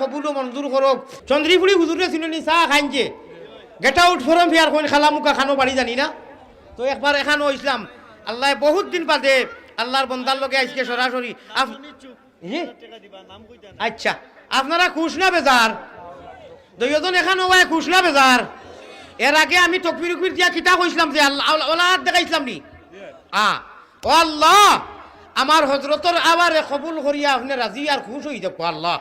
কবুল ও মঞ্জুর করক। চন্দ্রীপুরি হুজুরে চিনি চা খাইছে গেট আউট ফরম ফিয়ার কোন খালা মুখা খানো বাড়ি জানি না তো একবার এখানেও ইসলাম আল্লাহ বহুত দিন বাদে আল্লাহর বন্দার লোকে আজকে সরাসরি আচ্ছা আপনারা খুশ না বেজার দুইজন এখানেও ভাই খুশ না বেজার এর আগে আমি তকবির উকবির দিয়া কিতা কইছিলাম যে আল্লাহ দেখাইছিলাম নি ও আল্লাহ আমার হজরতর আবারে কবুল করিয়া আপনি রাজি আর খুশ হয়ে যাবো আল্লাহ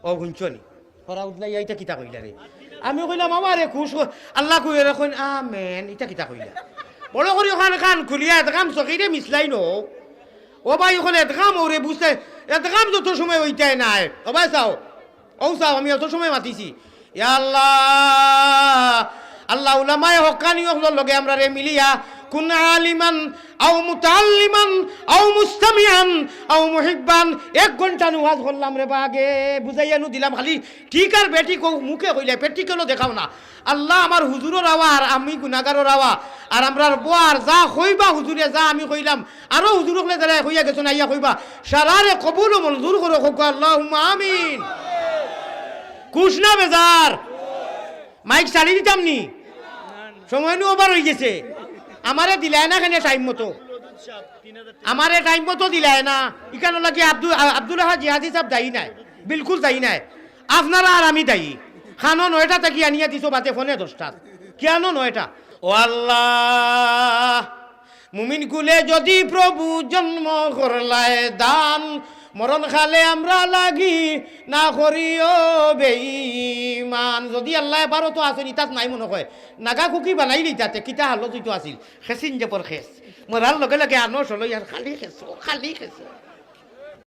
ও শুনছনি হরা উঠলাই এইটা কিতা কইলা রে আমি কইলাম আমারে খুশ আল্লাহ কই রাখুন আমেন এটা কিতা কইলা বড় করি ওখানে খান খুলিয়া এদগাম চকিরে মিসলাই নো ও ভাই ওখানে এদগাম ওরে বুঝতে এদগাম যত সময় ওইটাই নাই ও ভাই চাও ও চাও আমি অত সময় মাতিছি ইয়া আল্লাহ আল্লাহ উলামায়ে হক্কানি হলর লগে আমরা রে মিলিয়া কুন আলিমান আও মুতাআল্লিমান আও মুস্তামিআন আও মুহিব্বান 1 ঘন্টা নুয়াজ করলাম রে বাগে বুঝাইয়া নু দিলাম খালি ঠিক আর বেটি কো মুখে কইলা পেটি কেন দেখাও না আল্লাহ আমার হুজুরের আওয়া আর আমি গুনাহগারের আওয়া আর আমরার বোয়ার যা কইবা হুজুরে যা আমি কইলাম আরো হুজুরকলে যারা কইয়া গেছ না ইয়া কইবা সারারে কবুল ও মঞ্জুর করো আল্লাহুম্মা আমিন খুশ না বেজার মাইক চালি দিতাম নি সময় নু ওভার হয়ে গেছে আমারে দিলাই না কেন টাইম মতো আমারে টাইম মতো দিলাই না ইকানো লাগে আব্দুল্লাহ জিহাদি সাহেব দায়ী নাই বিলকুল দায়ী নাই আপনারা আর আমি দায়ী খানো 9টা থেকে আনিয়া দিছো বাতে ফোনে 10টা কেন 9টা ও আল্লাহ মুমিন কুলে যদি প্রভু জন্ম করলায় দান মরণ খালে আমরা লাগি না করিও বেঈমান যদি আল্লাহ এবারও তো আসেন ইতাত নাই মনে হয় নাগা কুকি বানাই নিতাতে কিতা হালত তো আছিল খেসিন যে পর খেস মরার লগে লগে আনো চলো ইয়ার খালি খেছো